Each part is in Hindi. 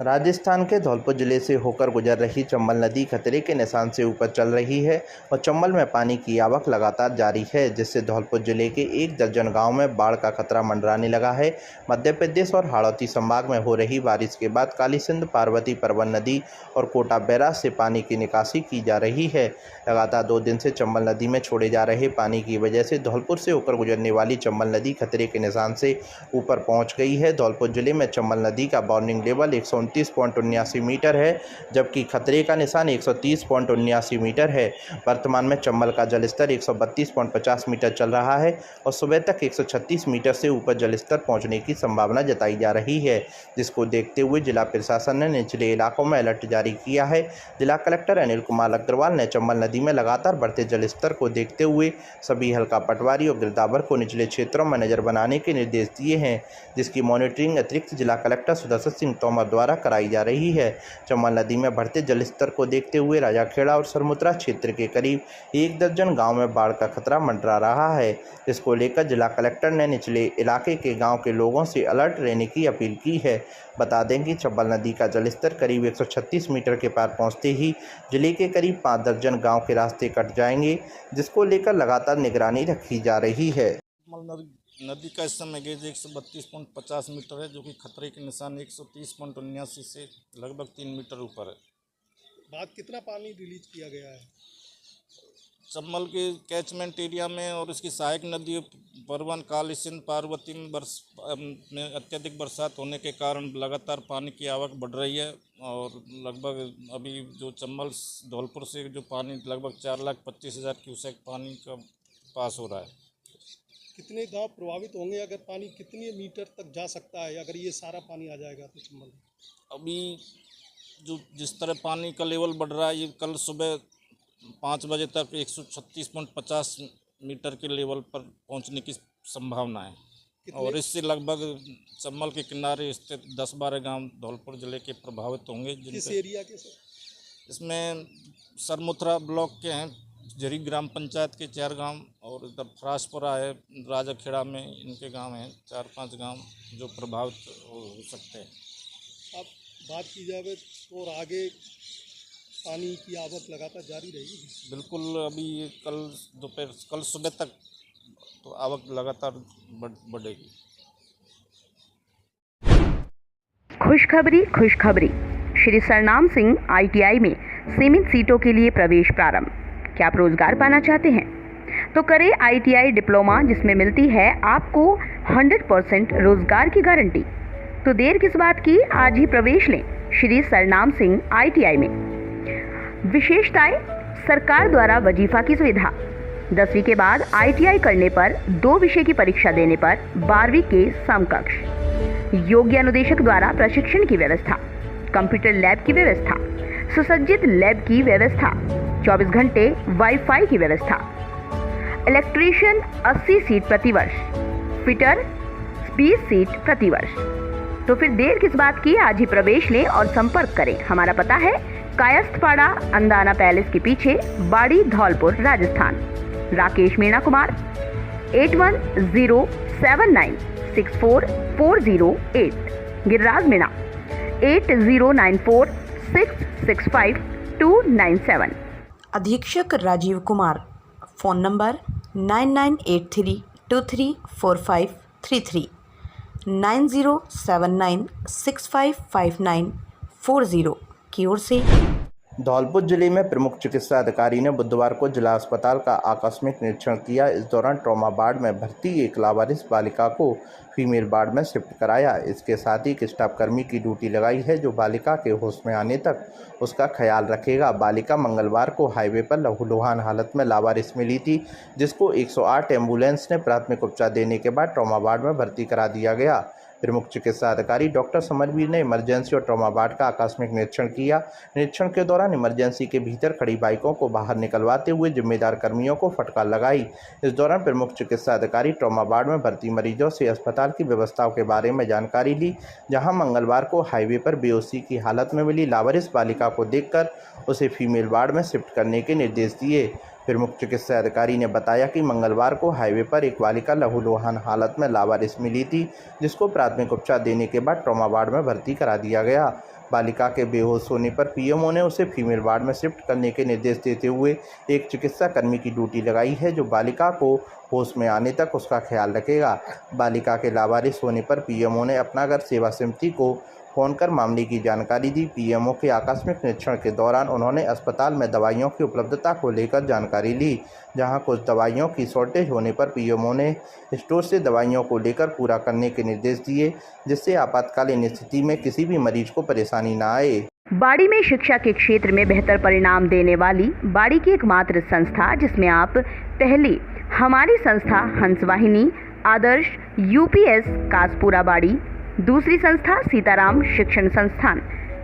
राजस्थान के धौलपुर जिले से होकर गुजर रही चंबल नदी खतरे के निशान से ऊपर चल रही है और चंबल में पानी की आवक लगातार जारी है, जिससे धौलपुर जिले के 1 दर्जन गांव में बाढ़ का खतरा मंडराने लगा है। मध्य प्रदेश और हाड़ौती संभाग में हो रही बारिश के बाद काली सिंध, पार्वती परवन नदी और कोटा बैराज से पानी की निकासी की जा रही है। लगातार 2 दिन से चंबल नदी में छोड़े जा रहे पानी की वजह से धौलपुर से होकर गुजरने वाली चंबल नदी खतरे के निशान से ऊपर पहुँच गई है। धौलपुर जिले में चंबल नदी का वार्निंग लेवल 129.79 मीटर है, जबकि खतरे का निशान 130.79 मीटर है। वर्तमान में चंबल का जलस्तर 132.50 मीटर चल रहा है और सुबह तक 136 मीटर से ऊपर जलस्तर पहुंचने की संभावना जताई जा रही है, जिसको देखते हुए जिला प्रशासन ने निचले इलाकों में अलर्ट जारी किया है। जिला कलेक्टर अनिल कुमार अग्रवाल ने चंबल नदी में लगातार बढ़ते जलस्तर को देखते हुए सभी हल्का पटवारी और गिरदावर को निचले क्षेत्रों में नजर बनाने के निर्देश दिए हैं, जिसकी मॉनिटरिंग अतिरिक्त जिला कलेक्टर सुदर्शन सिंह तोमर द्वारा कराई जा रही है। चंबल नदी में बढ़ते जलस्तर को देखते हुए राजाखेड़ा और सरमुत्रा क्षेत्र के करीब 1 दर्जन गांव में बाढ़ का खतरा मंडरा रहा है, जिसको लेकर जिला कलेक्टर ने निचले इलाके के गांव के लोगों से अलर्ट रहने की अपील की है। बता दें कि चंबल नदी का जलस्तर करीब 136 मीटर के पार पहुंचते ही जिले के करीब 5 दर्जन गाँव के रास्ते कट जाएंगे, जिसको लेकर लगातार निगरानी रखी जा रही है। नदी का इस समय गेज 132.50 मीटर है, जो कि खतरे के निशान 130.79 से लगभग 3 मीटर ऊपर है। बाद कितना पानी रिलीज किया गया है? चंबल के कैचमेंट एरिया में और इसकी सहायक नदी परवन, काली सिंध, पार्वती में अत्यधिक बरसात होने के कारण लगातार पानी की आवक बढ़ रही है और लगभग अभी जो चंबल धौलपुर से जो पानी लगभग 4,25,000 क्यूसेक पानी का पास हो रहा है। कितने गांव प्रभावित होंगे? अगर पानी कितने मीटर तक जा सकता है अगर ये सारा पानी आ जाएगा तो चंबल? अभी जो जिस तरह पानी का लेवल बढ़ रहा है, ये कल सुबह 5 बजे तक 136.50 मीटर के लेवल पर पहुंचने की संभावना है और इससे लगभग चंबल के किनारे स्थित 10-12 गांव धौलपुर जिले के प्रभावित होंगे। किस एरिया के सर? इसमें सरमुत्रा ब्लॉक के हैं, जरी ग्राम पंचायत के 4 गांव और इधर फरासपुरा है, राजाखेड़ा में इनके गांव हैं 4-5 गांव जो प्रभावित हो सकते हैं। अब बात की जाए तो आगे पानी की आवक लगातार जारी रहेगी? बिल्कुल, अभी कल सुबह तक तो आवक लगातार बढ़ेगी। खुशखबरी। श्री सरनाम सिंह ITI में सीमित सीटों के लिए प्रवेश प्रारंभ। क्या आप रोजगार पाना चाहते हैं तो करें ITI डिप्लोमा, जिसमें मिलती है आपको 100% रोजगार की गारंटी। तो देर किस बात की, आज ही प्रवेश लें श्री सरनाम सिंह ITI में। विशेषताएं: सरकार द्वारा वजीफा की सुविधा, 10वीं के बाद ITI करने पर 2 विषय की परीक्षा देने पर 12वीं के समकक्ष, योग्य अनुदेशक द्वारा प्रशिक्षण की व्यवस्था, कंप्यूटर लैब की व्यवस्था, सुसज्जित लैब की व्यवस्था, 24 घंटे वाईफाई की व्यवस्था, इलेक्ट्रीशियन 80 सीट प्रतिवर्ष, फिटर 20 सीट प्रतिवर्ष। तो फिर देर किस बात की, आज ही प्रवेश लें और संपर्क करें। हमारा पता है कायस्थपाड़ा, अंदाना पैलेस के पीछे, बाड़ी, धौलपुर, राजस्थान। राकेश मीणा कुमार 8107964408, गिरिराज मीणा 8094665297। अधीक्षक राजीव कुमार, फ़ोन नंबर 9983234533, 9079655940 की ओर से। धौलपुर जिले में प्रमुख चिकित्सा अधिकारी ने बुधवार को जिला अस्पताल का आकस्मिक निरीक्षण किया। इस दौरान ट्रॉमा वार्ड में भर्ती एक लावारिस बालिका को फीमेल वार्ड में शिफ्ट कराया। इसके साथ ही एक स्टाफ कर्मी की ड्यूटी लगाई है, जो बालिका के होश में आने तक उसका ख्याल रखेगा। बालिका मंगलवार को हाईवे पर लहूलुहान हालत में लावारिस मिली थी, जिसको 108 एम्बुलेंस ने प्राथमिक उपचार देने के बाद ट्रॉमा वार्ड में भर्ती करा दिया गया। प्रमुख चिकित्सा अधिकारी डॉक्टर समरवीर ने इमरजेंसी और ट्रॉमा वार्ड का आकस्मिक निरीक्षण किया। निरीक्षण के दौरान इमरजेंसी के भीतर खड़ी बाइकों को बाहर निकलवाते हुए जिम्मेदार कर्मियों को फटकार लगाई। इस दौरान प्रमुख चिकित्सा अधिकारी ट्रॉमा वार्ड में भर्ती मरीजों से अस्पताल की व्यवस्थाओं के बारे में जानकारी ली, जहां मंगलवार को हाईवे पर बेहोशी की हालत में मिली लावारिस बालिका को देखकर उसे फीमेल वार्ड में शिफ्ट करने के निर्देश दिए। प्रमुख चिकित्सा अधिकारी ने बताया कि मंगलवार को हाईवे पर एक बालिका लहूलुहान हालत में लावारिस मिली थी, जिसको प्राथमिक उपचार देने के बाद ट्रॉमा वार्ड में भर्ती करा दिया गया। बालिका के बेहोश होने पर पीएमओ ने उसे फीमेल वार्ड में शिफ्ट करने के निर्देश देते हुए एक चिकित्सा कर्मी की ड्यूटी लगाई है, जो बालिका को होश में आने तक उसका ख्याल रखेगा। बालिका के लावारिस होने पर पीएमओ ने अपनागर सेवा समिति को फोन कर मामले की जानकारी दी। पीएमओ के आकस्मिक निरीक्षण के दौरान उन्होंने अस्पताल में दवाइयों की उपलब्धता को लेकर जानकारी ली, जहां कुछ दवाइयों की शॉर्टेज होने पर पीएमओ ने स्टोर से दवाइयों को लेकर पूरा करने के निर्देश दिए, जिससे आपातकालीन स्थिति में किसी भी मरीज को परेशानी न आए। बाड़ी में शिक्षा के क्षेत्र में बेहतर परिणाम देने वाली बाड़ी की एकमात्र संस्था, जिसमें आप पहले हमारी संस्था हंसवाहिनी आदर्श यूपीएस कासपुरा बाड़ी, दूसरी संस्था सीताराम शिक्षण संस्थान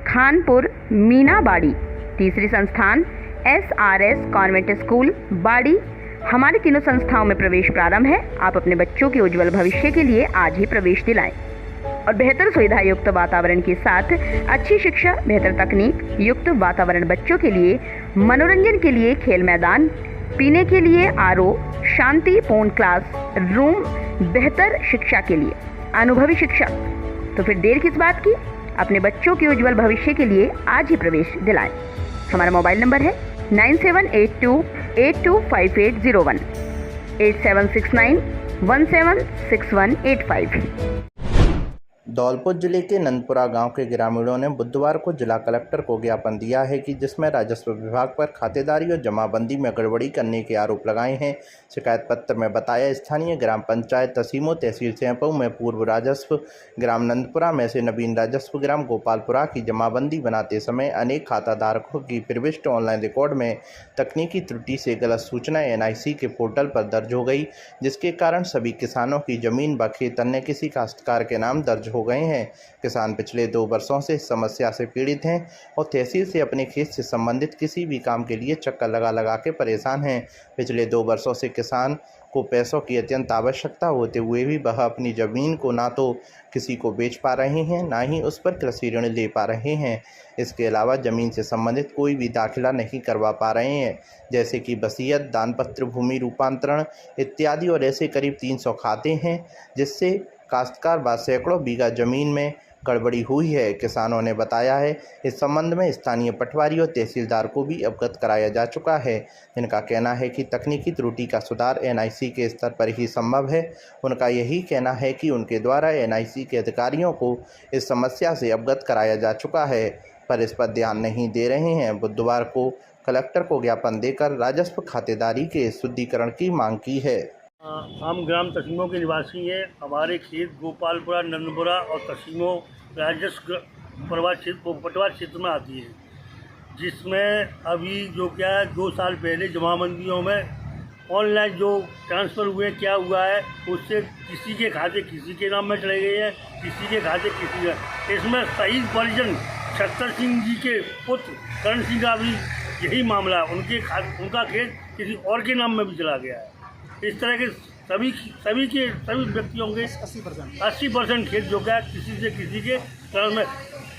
खानपुर मीनाबाड़ी, तीसरी संस्थान एसआरएस कॉन्वेंट स्कूल बाड़ी। हमारी तीनों संस्थाओं में प्रवेश प्रारंभ है। आप अपने बच्चों के उज्जवल भविष्य के लिए आज ही प्रवेश दिलाएं और बेहतर सुविधा युक्त वातावरण के साथ अच्छी शिक्षा, बेहतर तकनीक युक्त वातावरण, बच्चों के लिए मनोरंजन के लिए खेल मैदान, पीने के लिए आरओ, शांतिपूर्ण क्लास रूम, बेहतर शिक्षा के लिए अनुभवी शिक्षक। तो फिर देर किस बात की, अपने बच्चों के उज्जवल भविष्य के लिए आज ही प्रवेश दिलाएं। हमारा मोबाइल नंबर है 9782825801 8769176185। धौलपुर जिले के नंदपुरा गांव के ग्रामीणों ने बुधवार को जिला कलेक्टर को ज्ञापन दिया है कि जिसमें राजस्व विभाग पर खातेदारी और जमाबंदी में गड़बड़ी करने के आरोप लगाए हैं। शिकायत पत्र में बताया, स्थानीय ग्राम पंचायत तसीमो तहसील सेंपऊ में पूर्व राजस्व ग्राम नंदपुरा में से नवीन राजस्व ग्राम गोपालपुरा की जमाबंदी बनाते समय अनेक खाताधारकों की प्रविष्ट ऑनलाइन रिकॉर्ड में तकनीकी त्रुटि से गलत सूचना एनआईसी के पोर्टल पर दर्ज हो गई, जिसके कारण सभी किसानों की जमीन व खेत अन्य किसी काश्तकार के नाम दर्ज हो गए हैं। किसान पिछले 2 वर्षों से इस समस्या से पीड़ित हैं और तहसील से अपने खेत से संबंधित किसी भी काम के लिए चक्कर लगा के परेशान हैं। पिछले 2 वर्षों से किसान को पैसों की अत्यंत आवश्यकता होते हुए भी वह अपनी ज़मीन को ना तो किसी को बेच पा रहे हैं, ना ही उस पर कृषि ऋण ले पा रहे हैं। इसके अलावा ज़मीन से संबंधित कोई भी दाखिला नहीं करवा पा रहे हैं, जैसे कि वसीयत, दानपत्र, भूमि रूपांतरण इत्यादि, और ऐसे करीब 300 खाते हैं, जिससे काश्तकार व सैकड़ों बीघा ज़मीन में गड़बड़ी हुई है। किसानों ने बताया है, इस संबंध में स्थानीय पटवारी और तहसीलदार को भी अवगत कराया जा चुका है, जिनका कहना है कि तकनीकी त्रुटि का सुधार एनआईसी के स्तर पर ही संभव है। उनका यही कहना है कि उनके द्वारा एनआईसी के अधिकारियों को इस समस्या से अवगत कराया जा चुका है, पर इस पर ध्यान नहीं दे रहे हैं। बुधवार को कलेक्टर को ज्ञापन देकर राजस्व खातेदारी के शुद्धिकरण की मांग की है। हम ग्राम तसीमो के निवासी हैं। हमारे खेत गोपालपुरा, नंदपुरा और तसीमो राजस्व पटवार क्षेत्र में आती है, जिसमें अभी जो क्या है 2 साल पहले जमाबंदियों में ऑनलाइन जो ट्रांसफ़र हुए, क्या हुआ है उससे किसी के खाते किसी के नाम में चले गए हैं, किसी के खाते किसी का। इसमें शहीद परिजन छत्तर सिंह जी के पुत्र करण सिंह का भी यही मामला है। उनका खेत किसी और के नाम में भी चला गया है। इस तरह के सभी व्यक्तियों के 80% खेत जो क्या किसी से किसी के तरह में,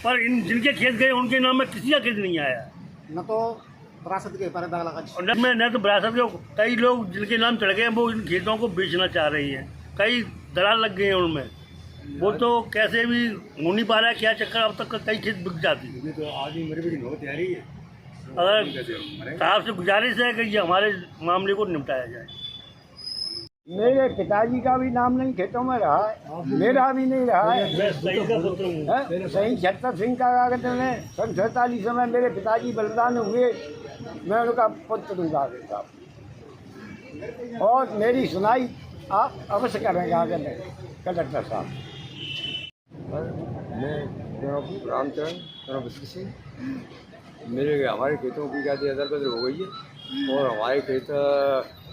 पर इन जिनके खेत गए उनके नाम में किसी का खेत नहीं आया। न तो विरासत के पर दाग लगा, न तो विरासत के कई लोग जिनके नाम चढ़ गए वो इन खेतों को बेचना चाह रही हैं। कई दलाल लग गए हैं उनमें, वो तो कैसे भी हो नहीं पा रहा है। क्या चक्कर, अब तक कई खेत बिक जाती है। तो आदमी मेरे भी बहुत तैयारी है। अगर साहब से गुजारिश है कि ये हमारे मामले को निपटाया जाए। मेरे पिताजी का भी नाम नहीं खेतों में रहा है, मेरा भी नहीं रहा है। सही छत्तर सिंह का कागज में सन 47 में मेरे पिताजी बलिदान हुए, मैं उनका पुत्र दूंगा देता। और मेरी सुनाई आप अवश्य करेंगे कलेक्टर साहब। मैं रामचरण सिंह, हमारे खेतों की क्या अदर बदल हो गई है और हमारे खेत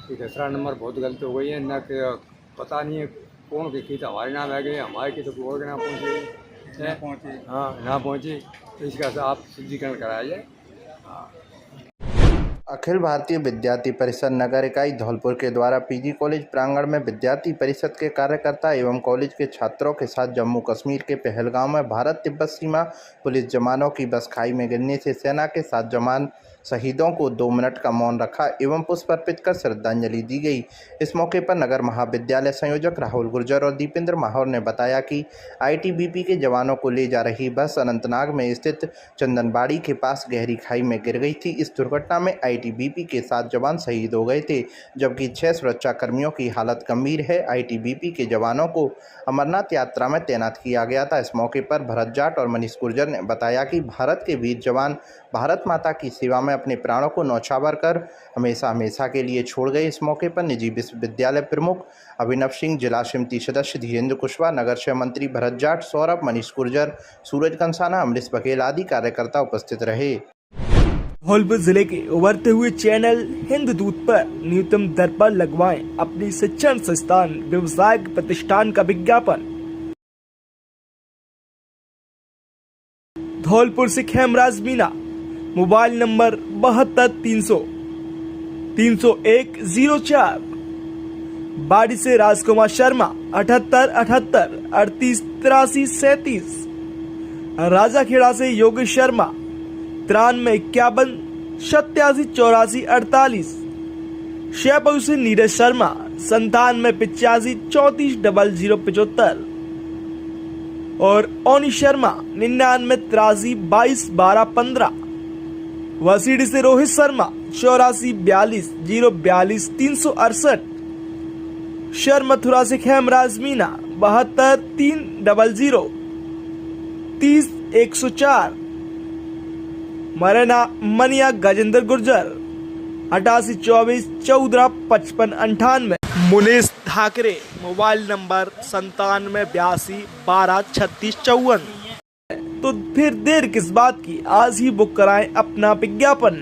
की खसरा नंबर बहुत गलत हो गई है। न कि पता नहीं है कौन के खेत हमारे नाम आ गए, हमारे खेत को और के नाम पहुँचे, हाँ ना पहुँचे, तो इसका आप शुद्धिकरण कराया जाए। अखिल भारतीय विद्यार्थी परिषद नगर इकाई धौलपुर के द्वारा पीजी कॉलेज प्रांगण में विद्यार्थी परिषद के कार्यकर्ता एवं कॉलेज के छात्रों के साथ जम्मू कश्मीर के पहलगाम में भारत तिब्बत सीमा पुलिस जवानों की बस खाई में गिरने से सेना के 7 जवान शहीदों को 2 मिनट का मौन रखा एवं पुष्प अर्पित कर श्रद्धांजलि दी गई। इस मौके पर नगर महाविद्यालय संयोजक राहुल गुर्जर और दीपेंद्र माहौर ने बताया कि आईटीबीपी के जवानों को ले जा रही बस अनंतनाग में स्थित चंदनबाड़ी के पास गहरी खाई में गिर गई थी। इस दुर्घटना में आईटीबीपी के 7 जवान शहीद हो गए थे, जबकि 6 सुरक्षा कर्मियों की हालत गंभीर है। आईटीबीपी के जवानों को अमरनाथ यात्रा में तैनात किया गया था। इस मौके पर भरत जाट और मनीष गुर्जर ने बताया कि भारत के वीर जवान भारत माता की सेवा में अपने प्राणों को न्यौछावर कर हमेशा के लिए छोड़ गए। इस मौके पर निजी विश्वविद्यालय प्रमुख अभिनव सिंह, जिला समिति सदस्य धीरेन्द्र कुशवाहा, नगर शय मंत्री भरत जाट, सौरभ, मनीष गुर्जर, सूरज कंसाना, अमरीश बघेल आदि कार्यकर्ता उपस्थित रहे। धौलपुर जिले के उभरते हुए चैनल हिंददूत पर न्यूनतम दर पर लगवाएं अपनी शिक्षण संस्थान व्यवसायिक प्रतिष्ठान का विज्ञापन। धौलपुर से खेमराज मीना, मोबाइल नंबर 72 300 301 04। बाड़ी से राजकुमार शर्मा 78 78 38 83 37। राजाखेड़ा से योगेश शर्मा 93 51 87 84 48। शेपऊ से नीरज शर्मा 97 85 34 00 75 और ओनी शर्मा 99 83 22 12 15। वसीडी से रोहित शर्मा 84 42 042 368। शर मथुरा से खेमराज मीना 72 300 30 104। मनिया गजेंद्र गुर्जर 88 24 14 55 98। Munish Thackeray mobile number 97 82 12 36 54। तो फिर देर किस बात की, आज ही बुक कराएं अपना विज्ञापन।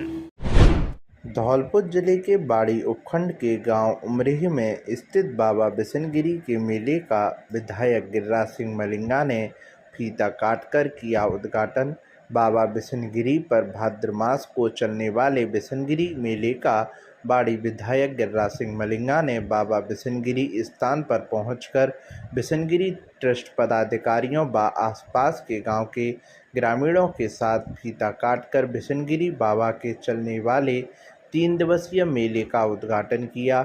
धौलपुर जिले के बाड़ी उपखंड के गांव उमरेह में स्थित बाबा बिशनगिरी के मेले का विधायक गिरिराज सिंह मलिंगा ने फीता काटकर किया उद्घाटन। बाबा बिशनगिरी पर भाद्र मास को चलने वाले बिशनगिरी मेले का बाड़ी विधायक गिरिराज सिंह मलिंगा ने बाबा बिशनगिरी स्थान पर पहुंचकर बिशनगिरी ट्रस्ट पदाधिकारियों व आसपास के गांव के ग्रामीणों के साथ फीता काटकर बिशनगिरी बाबा के चलने वाले 3 दिवसीय मेले का उद्घाटन किया।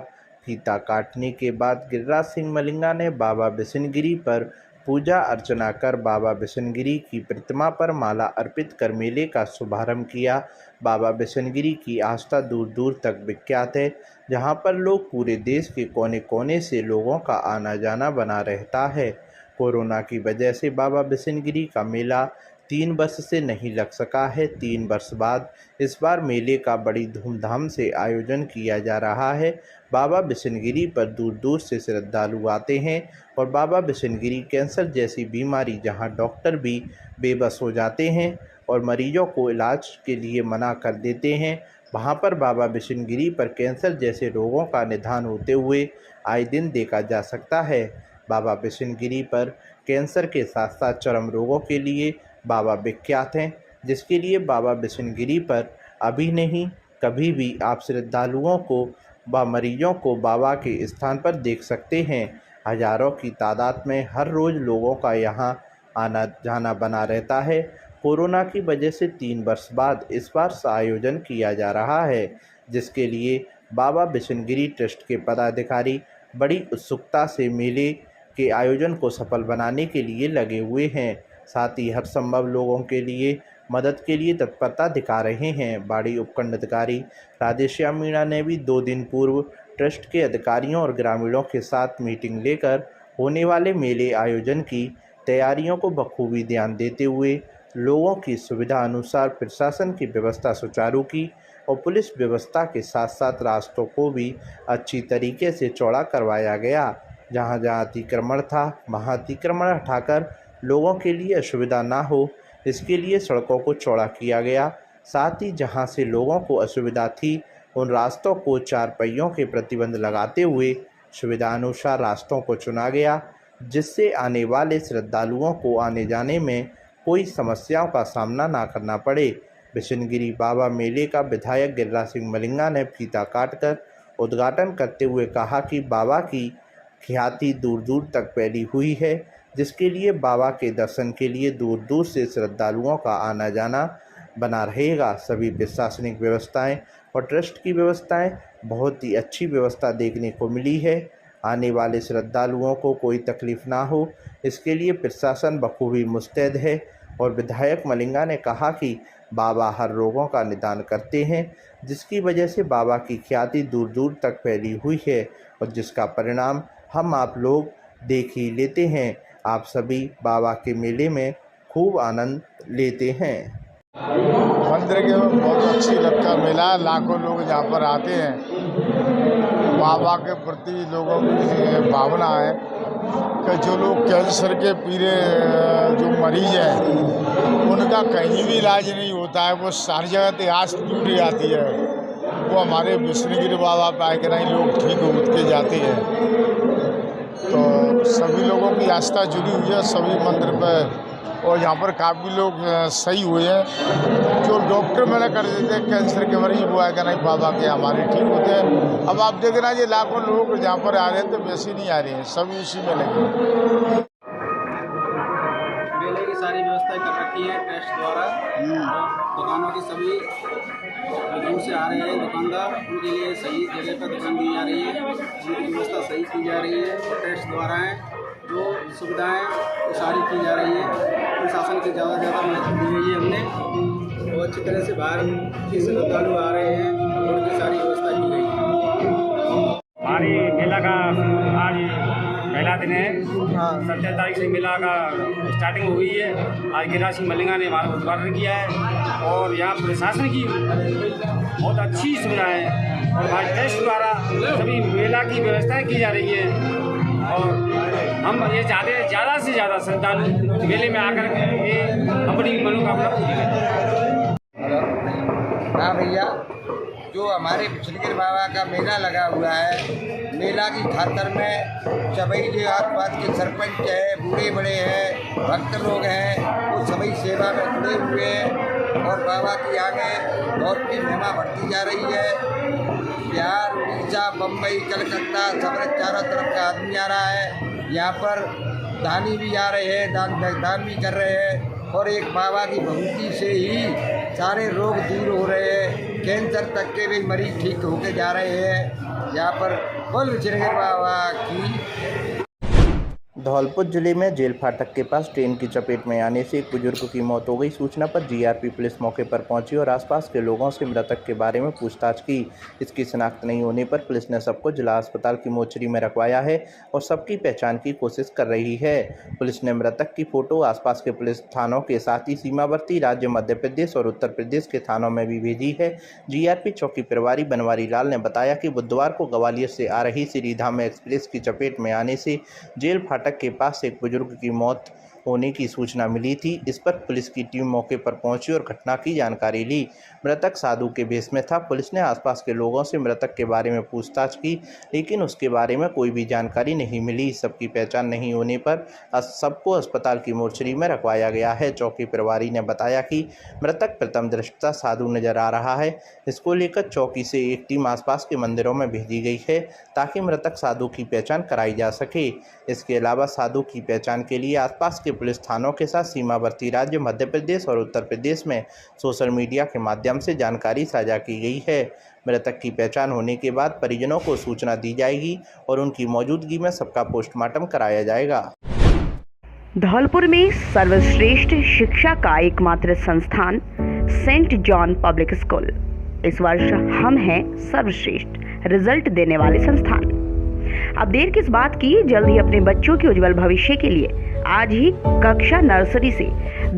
फीता काटने के बाद गिरिराज सिंह मलिंगा ने बाबा बिशनगिरी पर पूजा अर्चना कर बाबा बिशनगिरी की प्रतिमा पर माला अर्पित कर मेले का शुभारंभ किया। बाबा बिशनगिरी की आस्था दूर दूर तक विख्यात है, जहां पर लोग पूरे देश के कोने कोने से लोगों का आना जाना बना रहता है। कोरोना की वजह से बाबा बिशनगिरी का मेला 3 वर्ष से नहीं लग सका है। 3 वर्ष बाद इस बार मेले का बड़ी धूमधाम से आयोजन किया जा रहा है। बाबा बिशनगिरी पर दूर दूर से श्रद्धालु आते हैं और बाबा बिशनगिरी कैंसर जैसी बीमारी जहां डॉक्टर भी बेबस हो जाते हैं और मरीजों को इलाज के लिए मना कर देते हैं, वहां पर बाबा बिशनगिरी पर कैंसर जैसे रोगों का निदान होते हुए आए दिन देखा जा सकता है। बाबा बिशनगिरी पर कैंसर के साथ साथ चर्म रोगों के लिए बाबा विख्यात हैं, जिसके लिए बाबा बिशनगिरी पर अभी नहीं कभी भी आप श्रद्धालुओं को व मरीजों को बाबा के स्थान पर देख सकते हैं। हजारों की तादाद में हर रोज़ लोगों का यहाँ आना जाना बना रहता है। कोरोना की वजह से 3 वर्ष बाद इस बार आयोजन किया जा रहा है, जिसके लिए बाबा बिशनगिरी ट्रस्ट के पदाधिकारी बड़ी उत्सुकता से मेले के आयोजन को सफल बनाने के लिए लगे हुए हैं। साथ ही हर संभव लोगों के लिए मदद के लिए तत्परता दिखा रहे हैं। बाड़ी उपखंड अधिकारी राधेश्याम मीणा ने भी 2 दिन पूर्व ट्रस्ट के अधिकारियों और ग्रामीणों के साथ मीटिंग लेकर होने वाले मेले आयोजन की तैयारियों को बखूबी ध्यान देते हुए लोगों की सुविधा अनुसार प्रशासन की व्यवस्था सुचारू की और पुलिस व्यवस्था के साथ साथ रास्तों को भी अच्छी तरीके से चौड़ा करवाया गया। जहां जहां अतिक्रमण था वहां अतिक्रमण हटाकर लोगों के लिए असुविधा ना हो, इसके लिए सड़कों को चौड़ा किया गया। साथ ही जहां से लोगों को असुविधा थी उन रास्तों को 4 पहियों के प्रतिबंध लगाते हुए सुविधा अनुसार रास्तों को चुना गया, जिससे आने वाले श्रद्धालुओं को आने जाने में कोई समस्याओं का सामना ना करना पड़े। बिशनगिरी बाबा मेले का विधायक गिरिराज सिंह मलिंगा ने फीता काटकर उद्घाटन करते हुए कहा कि बाबा की ख्याति दूर दूर तक फैली हुई है, जिसके लिए बाबा के दर्शन के लिए दूर दूर से श्रद्धालुओं का आना जाना बना रहेगा। सभी प्रशासनिक व्यवस्थाएं और ट्रस्ट की व्यवस्थाएं बहुत ही अच्छी व्यवस्था देखने को मिली है। आने वाले श्रद्धालुओं को कोई तकलीफ ना हो, इसके लिए प्रशासन बखूबी मुस्तैद है। और विधायक मलिंगा ने कहा कि बाबा हर रोगों का निदान करते हैं, जिसकी वजह से बाबा की ख्याति दूर दूर तक फैली हुई है और जिसका परिणाम हम आप लोग देख ही लेते हैं। आप सभी बाबा के मेले में खूब आनंद लेते हैं। मंदिर के बहुत अच्छी लगता मेला, लाखों लोग यहाँ पर आते हैं। बाबा के प्रति लोगों की भावना है कि जो लोग कैंसर के पीड़े जो मरीज हैं उनका कहीं भी इलाज नहीं होता है, वो सारी जगह से आस टूट जाती है। वो हमारे विष्णुगिरी बाबा पे आके नहीं लोग ठीक हो के जाते हैं। तो सभी लोगों की आस्था जुड़ी हुई है सभी मंदिर पर, और यहाँ पर काफ़ी लोग सही हुए हैं। जो डॉक्टर मैंने कर देते हैं कैंसर के मरीज, वो है कि नहीं बाबा के हमारे ठीक होते हैं। अब आप देख रहे हैं ये लाखों लोग यहाँ पर आ रहे हैं, तो वैसे नहीं आ रहे हैं, सभी उसी में लगे। मेले की सारी व्यवस्थाएं कर रखी है ट्रस्ट द्वारा। दुकानों की सभी दूर से आ रहे हैं दुकानदार, उनके लिए सही जगह पर दुकान दी जा रही है, उनकी व्यवस्था सही की जा रही है। ट्रस्ट द्वारा है जो सुविधाएं वो सारी की जा रही है। प्रशासन की ज़्यादा मदद दी गई है हमने, और अच्छी तरह से बाहर के श्रद्धालु आ रहे हैं, उनकी सारी व्यवस्था की गई है। हमारी मेला का आज पहला दिन है। 17 तारीख से मेला का स्टार्टिंग हो गई है। आज गिरिराज सिंह मलिंगा ने हमारा उद्घाटन किया है और यहाँ प्रशासन की बहुत अच्छी सुविधा है और हमारे ट्रस्ट द्वारा सभी मेला की व्यवस्थाएं की जा रही है। और हम ये चाहते हैं ज़्यादा से ज़्यादा श्रद्धालु मेले में आकर के अपनी मनोकामना पूरी करें। हाँ भैया, जो हमारे विष्णुगिरी बाबा का मेला लगा हुआ है, मेला की खातर में सभी जो आसपास के सरपंच है, बूढ़े बड़े हैं, भक्त लोग हैं, वो सभी सेवा में जुड़े हुए हैं और बाबा की आगे बहुत की महिमा बढ़ती जा रही है। बिहार, उड़ीसा, बम्बई, कलकत्ता सब चारों तरफ का आदमी आ रहा है। यहाँ पर दानी भी आ रहे हैं, दान भी कर रहे हैं और एक बाबा की भक्ति से ही सारे रोग दूर हो रहे हैं। कैंसर तक के भी मरीज ठीक होके जा रहे हैं। यहाँ पर बोल विष्णुगिरी बाबा की। धौलपुर जिले में जेल फाटक के पास ट्रेन की चपेट में आने से एक बुजुर्ग की मौत हो गई। सूचना पर जीआरपी पुलिस मौके पर पहुंची और आसपास के लोगों से मृतक के बारे में पूछताछ की। इसकी शिनाख्त नहीं होने पर पुलिस ने सबको जिला अस्पताल की मोर्चरी में रखवाया है और सबकी पहचान की कोशिश कर रही है। पुलिस ने मृतक की फोटो आसपास के पुलिस थानों के साथ ही सीमावर्ती राज्य मध्य प्रदेश और उत्तर प्रदेश के थानों में भी भेजी है। जीआरपी चौकी प्रभारी बनवारी लाल ने बताया कि बुधवार को ग्वालियर से आ रही श्रीधाम एक्सप्रेस की चपेट में आने से जेल फाटक के पास एक बुजुर्ग की मौत होने की सूचना मिली थी। इस पर पुलिस की टीम मौके पर पहुंची और घटना की जानकारी ली। मृतक साधु के भेष में था। पुलिस ने आसपास के लोगों से मृतक के बारे में पूछताछ की, लेकिन उसके बारे में कोई भी जानकारी नहीं मिली। सबकी पहचान नहीं होने पर सबको अस्पताल की मोर्चरी में रखवाया गया है। चौकी प्रभारी ने बताया कि मृतक प्रथम दृष्टया साधु नजर आ रहा है। इसको लेकर चौकी से एक टीम आसपास के मंदिरों में भेजी गई है ताकि मृतक साधु की पहचान कराई जा सके। इसके अलावा साधु की पहचान के लिए आसपास के पुलिस थानों के साथ सीमावर्ती राज्य मध्य प्रदेश और उत्तर प्रदेश में सोशल मीडिया के माध्यम से जानकारी साझा की गई है। मृतक की पहचान होने के बाद परिजनों को सूचना दी जाएगी और उनकी मौजूदगी में सबका पोस्टमार्टम कराया जाएगा। धौलपुर में सर्वश्रेष्ठ शिक्षा का एकमात्र संस्थान सेंट जॉन पब्लिक स्कूल। इस वर्ष हम हैं सर्वश्रेष्ठ रिजल्ट देने वाले संस्थान। अब देर किस बात की, जल्द ही अपने बच्चों के उज्जवल भविष्य के लिए आज ही कक्षा नर्सरी से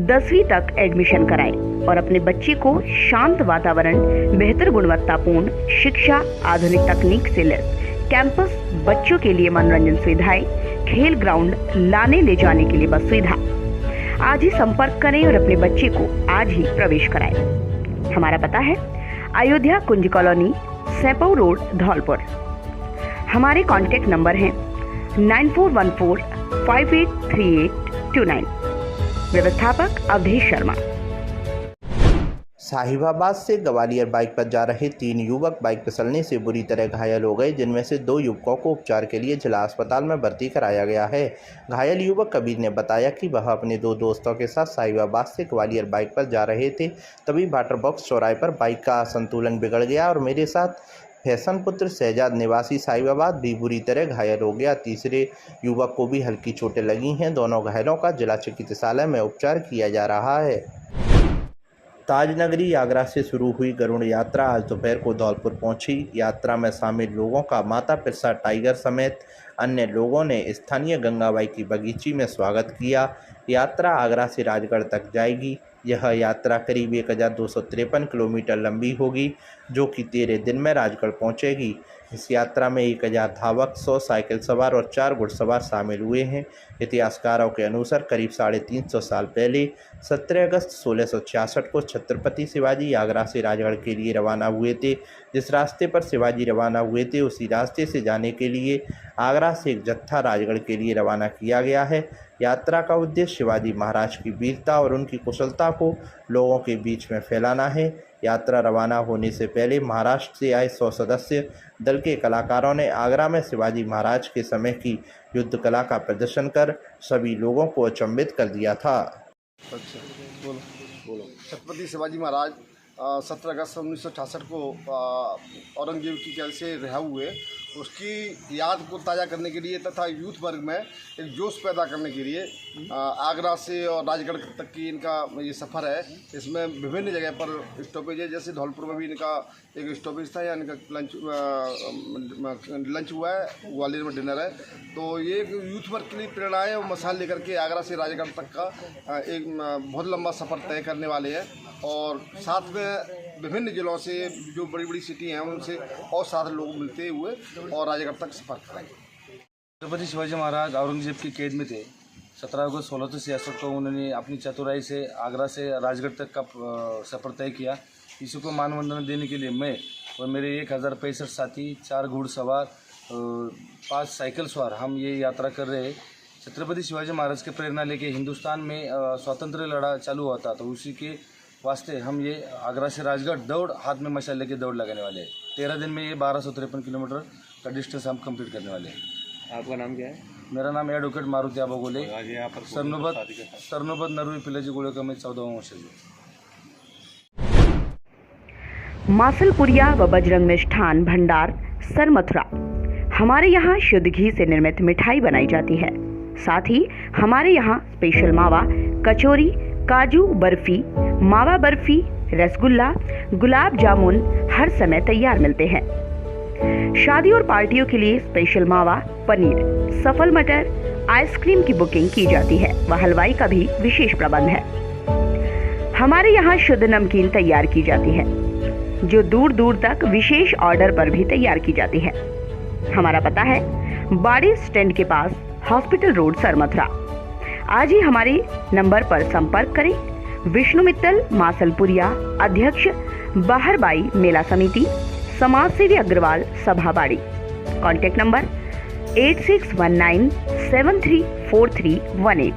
10वीं तक एडमिशन कराएं और अपने बच्चे को शांत वातावरण, बेहतर गुणवत्तापूर्ण शिक्षा, आधुनिक तकनीक से लैस कैंपस, बच्चों के लिए मनोरंजन सुविधाएं, खेल ग्राउंड, लाने ले जाने के लिए बस सुविधा। आज ही संपर्क करें और अपने बच्चे को आज ही प्रवेश कराएं। हमारा पता है अयोध्या कुंज कॉलोनी, सैपौ रोड, धौलपुर। हमारे कॉन्टैक्ट नंबर हैं 9414583829। व्यवस्थापक अवधेश शर्मा। साहिबाबाद से ग्वालियर बाइक पर जा रहे 3 युवक बाइक फिसलने से बुरी तरह घायल हो गए, जिनमें से 2 युवकों को उपचार के लिए जिला अस्पताल में भर्ती कराया गया है। घायल युवक कबीर ने बताया कि वह अपने 2 दोस्तों के साथ साहिबाबाद से ग्वालियर बाइक पर जा रहे थे, तभी वाटर बॉक्स चौराहे पर बाइक का संतुलन बिगड़ गया और मेरे साथ फैशन पुत्र शहजाद निवासी साहिबाबाद भी बुरी तरह घायल हो गया। तीसरे युवक को भी हल्की चोटें लगी हैं। दोनों घायलों का जिला चिकित्सालय में उपचार किया जा रहा है। ताजनगरी आगरा से शुरू हुई गरुड़ यात्रा आज दोपहर को धौलपुर पहुंची। यात्रा में शामिल लोगों का माता पिरसा टाइगर समेत अन्य लोगों ने स्थानीय गंगाबाई की बगीची में स्वागत किया। यात्रा आगरा से राजगढ़ तक जाएगी। यह यात्रा करीब 1253 किलोमीटर लंबी होगी, जो कि 13 दिन में राजगढ़ पहुंचेगी। इस यात्रा में 1000 धावक, 100 साइकिल सवार और 4 घुड़सवार शामिल हुए हैं। इतिहासकारों के अनुसार करीब 350 साल पहले 17 अगस्त 1666 को छत्रपति शिवाजी आगरा से राजगढ़ के लिए रवाना हुए थे। जिस रास्ते पर शिवाजी रवाना हुए थे, उसी रास्ते से जाने के लिए आगरा से एक जत्था राजगढ़ के लिए रवाना किया गया है। यात्रा का उद्देश्य शिवाजी महाराज की वीरता और उनकी कुशलता को लोगों के बीच में फैलाना है। यात्रा रवाना होने से पहले महाराष्ट्र से आए 100 सदस्य दल के कलाकारों ने आगरा में शिवाजी महाराज के समय की युद्ध कला का प्रदर्शन कर सभी लोगों को अचंभित कर दिया था। अच्छा, बोलो। छत्रपति शिवाजी महाराज 17 अगस्त 1966 को औरंगजेब की कैद से रिहा हुए, उसकी याद को ताज़ा करने के लिए तथा यूथ वर्ग में एक जोश पैदा करने के लिए आगरा से और राजगढ़ तक की इनका ये सफ़र है। इसमें विभिन्न जगह पर स्टॉपेज है, जैसे धौलपुर में भी इनका एक स्टॉपेज था, या इनका लंच हुआ है, ग्वालियर में डिनर है। तो ये यूथ वर्ग के लिए प्रेरणा है और मसाल लेकर के आगरा से राजगढ़ तक का एक बहुत लंबा सफ़र तय करने वाले हैं। और साथ में विभिन्न जिलों से जो बड़ी बड़ी सिटी हैं उनसे और साथ लोग मिलते हुए और राजगढ़ तक सफ़र करेंगे। छत्रपति शिवाजी महाराज औरंगजेब की कैद में थे। 17 अगस्त 1666 को उन्होंने अपनी चतुराई से आगरा से राजगढ़ तक का सफ़र तय किया। इसी को मानवंदना देने के लिए मैं और मेरे 1065 साथी, 4 घुड़सवार, 5 साइकिल सवार हम ये यात्रा कर रहे हैं। छत्रपति शिवाजी महाराज की प्रेरणा लेके हिंदुस्तान में स्वतंत्र लड़ा चालू हुआ था, तो उसी के वास्ते हम ये आगरा से राजगढ़ दौड़, हाथ में मशाल लेके दौड़ लगाने वाले हैं। 13 दिन में ये 1253 किलोमीटर का डिस्टेंस हम कंप्लीट करने वाले हैं। आपका नाम क्या है? मेरा नाम एडवोकेट मारुति आबोगोले, सरनोबत नरवी पिलाजी गोले का मैं 14वां वंशज हूँ। मासलपुरिया व बजरंग मिष्ठान भंडार सरमथुरा। हमारे यहाँ शुद्ध घी से निर्मित मिठाई बनाई जाती है। साथ ही हमारे यहाँ स्पेशल मावा, कचौरी, काजू बर्फी, मावा बर्फी, रसगुल्ला, गुलाब जामुन हर समय तैयार मिलते हैं। शादी और पार्टियों के लिए स्पेशल मावा, पनीर, सफल मटर, आइसक्रीम की बुकिंग की जाती है व हलवाई का भी विशेष प्रबंध है। हमारे यहाँ शुद्ध नमकीन तैयार की जाती है, जो दूर दूर तक विशेष ऑर्डर पर भी तैयार की जाती है। हमारा पता है बाड़ी स्टैंड के पास, हॉस्पिटल रोड, सरमथुरा। आज ही हमारे नंबर पर संपर्क करें। विष्णु मित्तल, मासलपुरिया, अध्यक्ष बाहरबाई मेला समिति, समाज सेवी अग्रवाल, सभाबाड़ी। Contact number 8619734318।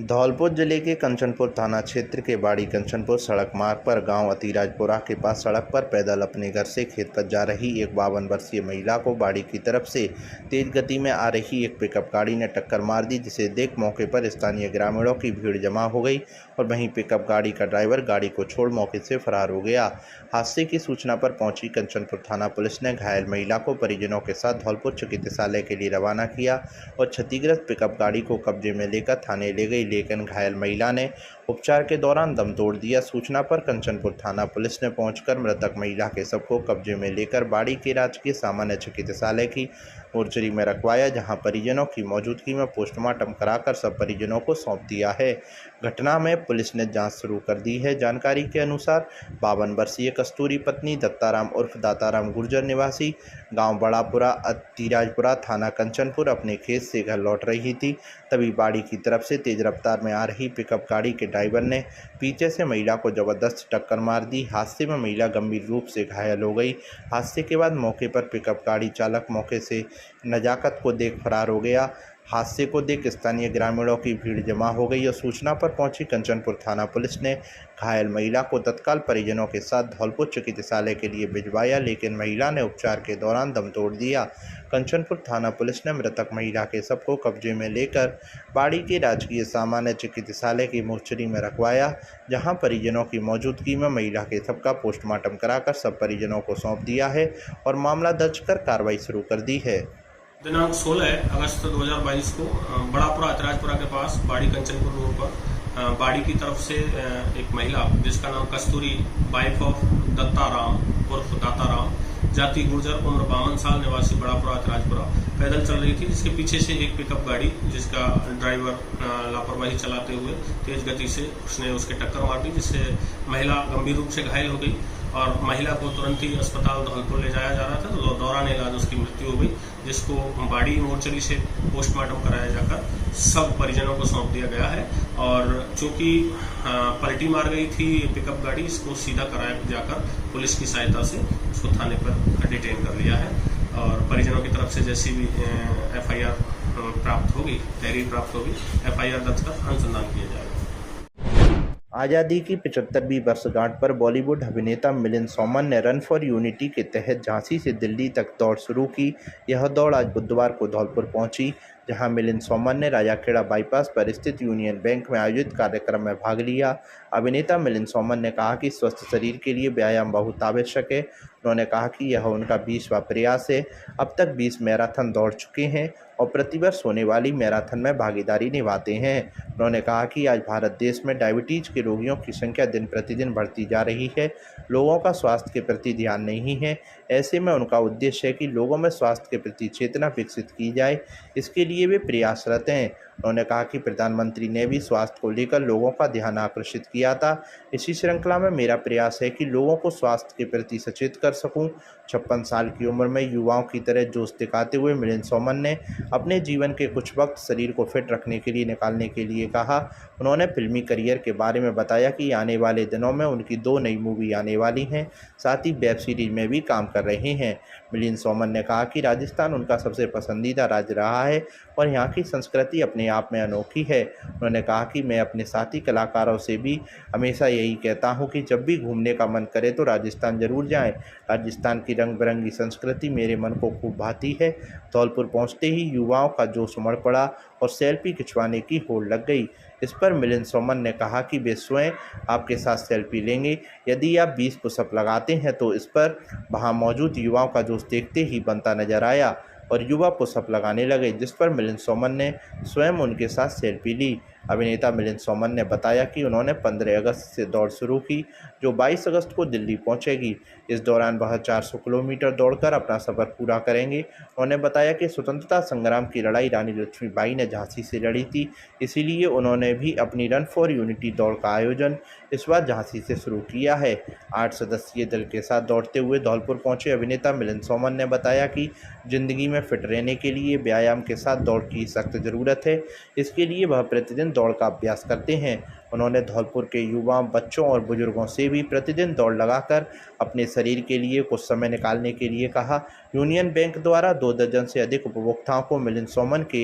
धौलपुर जिले के कंचनपुर थाना क्षेत्र के बाड़ी कंचनपुर सड़क मार्ग पर गांव अतिराजपुरा के पास सड़क पर पैदल अपने घर से खेत पर जा रही एक 52 वर्षीय महिला को बाड़ी की तरफ से तेज गति में आ रही एक पिकअप गाड़ी ने टक्कर मार दी, जिसे देख मौके पर स्थानीय ग्रामीणों की भीड़ जमा हो गई और वहीं पिकअप गाड़ी का ड्राइवर गाड़ी को छोड़ मौके से फरार हो गया। हादसे की सूचना पर पहुंची कंचनपुर थाना पुलिस ने घायल महिला को परिजनों के साथ धौलपुर चिकित्सालय के लिए रवाना किया और क्षतिग्रस्त पिकअप गाड़ी को कब्जे में लेकर थाने ले गई, लेकिन घायल महिला ने उपचार के दौरान दम तोड़ दिया। सूचना पर कंचनपुर थाना पुलिस ने पहुंचकर मृतक महिला के शव को कब्जे में लेकर बाड़ी के राजकीय सामान्य चिकित्सालय की मोर्चरी में रखवाया, जहां परिजनों की मौजूदगी में पोस्टमार्टम कराकर सब परिजनों को सौंप दिया है। घटना में पुलिस ने जांच शुरू कर दी है। जानकारी के अनुसार 52 वर्षीय कस्तूरी पत्नी दत्ताराम उर्फ दाताराम गुर्जर निवासी गांव बड़ापुरा अतिराजपुरा थाना कंचनपुर अपने खेत से घर लौट रही थी, तभी बाड़ी की तरफ से तेज रफ्तार में आ रही पिकअप गाड़ी के ड्राइवर ने पीछे से महिला को जबरदस्त टक्कर मार दी। हादसे में महिला गंभीर रूप से घायल हो गई। हादसे के बाद मौके पर पिकअप गाड़ी चालक मौके से नजाकत को देख फरार हो गया। हादसे को देख स्थानीय ग्रामीणों की भीड़ जमा हो गई और सूचना पर पहुंची कंचनपुर थाना पुलिस ने घायल महिला को तत्काल परिजनों के साथ धौलपुर चिकित्सालय के लिए भिजवाया, लेकिन महिला ने उपचार के दौरान दम तोड़ दिया। कंचनपुर थाना पुलिस ने मृतक महिला के शव को कब्जे में लेकर बाड़ी के राजकीय सामान्य चिकित्सालय की मोर्चरी में रखवाया, जहां परिजनों की मौजूदगी में महिला के शव का पोस्टमार्टम कराकर सब परिजनों को सौंप दिया है और मामला दर्ज कर कार्रवाई शुरू कर दी है। दिनांक 16 अगस्त 2022 को बड़ापुरा अतराजपुरा के पास बाड़ी कंचनपुर रोड पर बाड़ी की तरफ से एक महिला जिसका नाम कस्तूरी वाइफ ऑफ दत्ताराम उर्फ दाताराम जाति गुर्जर उम्र 52 साल निवासी बड़ापुरा अतराजपुरा पैदल चल रही थी, जिसके पीछे से एक पिकअप गाड़ी जिसका ड्राइवर लापरवाही चलाते हुए तेज गति से उसने उसके टक्कर मार दी, जिससे महिला गंभीर रूप से घायल हो गई और महिला को तुरंत ही अस्पताल धौलपुर ले जाया जा रहा था। तो दौरान इलाज उसकी मृत्यु हो गई, जिसको बाड़ी मोर्चरी से पोस्टमार्टम कराया जाकर सब परिजनों को सौंप दिया गया है। और चूंकि पलटी मार गई थी पिकअप गाड़ी, इसको सीधा कराया जाकर पुलिस की सहायता से उसको थाने पर डिटेन कर लिया है और परिजनों की तरफ से जैसी भी FIR प्राप्त होगी, तहरीर प्राप्त होगी, FIR दर्ज कर अनुसंधान किया जाएगा। आज़ादी की 75वीं वर्षगांठ पर बॉलीवुड अभिनेता मिलिंद सोमन ने रन फॉर यूनिटी के तहत झांसी से दिल्ली तक दौड़ शुरू की। यह दौड़ आज बुधवार को धौलपुर पहुंची, जहां मिलिंद सोमन ने राजाखेड़ा बाईपास पर स्थित यूनियन बैंक में आयोजित कार्यक्रम में भाग लिया। अभिनेता मिलिंद सोमन ने कहा कि स्वस्थ शरीर के लिए व्यायाम बहुत आवश्यक है। उन्होंने कहा कि यह उनका 20वां प्रयास है। अब तक 20 मैराथन दौड़ चुके हैं और प्रतिवर्ष होने वाली मैराथन में भागीदारी निभाते हैं। उन्होंने कहा कि आज भारत देश में डायबिटीज के रोगियों की संख्या दिन प्रतिदिन बढ़ती जा रही है। लोगों का स्वास्थ्य के प्रति ध्यान नहीं है। ऐसे में उनका उद्देश्य है कि लोगों में स्वास्थ्य के प्रति चेतना विकसित की जाए, इसके लिए वे प्रयासरत हैं। उन्होंने कहा कि प्रधानमंत्री ने भी स्वास्थ्य को लेकर लोगों का ध्यान आकर्षित किया था। इसी श्रृंखला में मेरा प्रयास है कि लोगों को स्वास्थ्य के प्रति सचेत कर सकूं। 56 साल की उम्र में युवाओं की तरह जोश दिखाते हुए मिलिंद सोमन ने अपने जीवन के कुछ वक्त शरीर को फिट रखने के लिए निकालने के लिए कहा। उन्होंने फिल्मी करियर के बारे में बताया कि आने वाले दिनों में उनकी 2 नई मूवी आने वाली हैं, साथ ही वेब सीरीज में भी काम कर रहे हैं। मिलिंद सोमन ने कहा कि राजस्थान उनका सबसे पसंदीदा राज्य रहा है और यहाँ की संस्कृति अपने आप में अनोखी है। उन्होंने कहा कि मैं अपने साथी कलाकारों से भी हमेशा यही कहता हूँ कि जब भी घूमने का मन करे तो राजस्थान जरूर जाएं। राजस्थान की रंग बिरंगी संस्कृति मेरे मन को खूब भाती है। धौलपुर पहुँचते ही युवाओं का जोश उमड़ पड़ा और सेल्फी खिंचवाने की होड़ लग गई। इस पर मिलिंद सोमन ने कहा कि वे स्वयं आपके साथ सेल्फी लेंगे। यदि आप 20 पुशअप लगाते हैं तो इस पर वहां मौजूद युवाओं का जोश देखते ही बनता नजर आया और युवा पुशअप लगाने लगे, जिस पर मिलिंद सोमन ने स्वयं उनके साथ सेल्फी ली। अभिनेता मिलिंद सोमन ने बताया कि उन्होंने 15 अगस्त से दौड़ शुरू की, जो 22 अगस्त को दिल्ली पहुंचेगी। इस दौरान वह 400 किलोमीटर दौड़कर अपना सफ़र पूरा करेंगे। उन्होंने बताया कि स्वतंत्रता संग्राम की लड़ाई रानी लक्ष्मीबाई ने झांसी से लड़ी थी, इसीलिए उन्होंने भी अपनी रन फॉर यूनिटी दौड़ का आयोजन इस बार झांसी से शुरू किया है। 8 सदस्यीय दल के साथ दौड़ते हुए धौलपुर पहुंचे अभिनेता मिलिंद सोमन ने बताया कि जिंदगी में फिट रहने के लिए व्यायाम के साथ दौड़ की सख्त ज़रूरत है। इसके लिए वह प्रतिदिन दौड़ का अभ्यास करते हैं। उन्होंने धौलपुर के युवाओं, बच्चों और बुजुर्गों से भी प्रतिदिन दौड़ लगाकर अपने शरीर के लिए कुछ समय निकालने के लिए कहा। यूनियन बैंक द्वारा 2 दर्जन से अधिक उपभोक्ताओं को मिलिंद सोमन के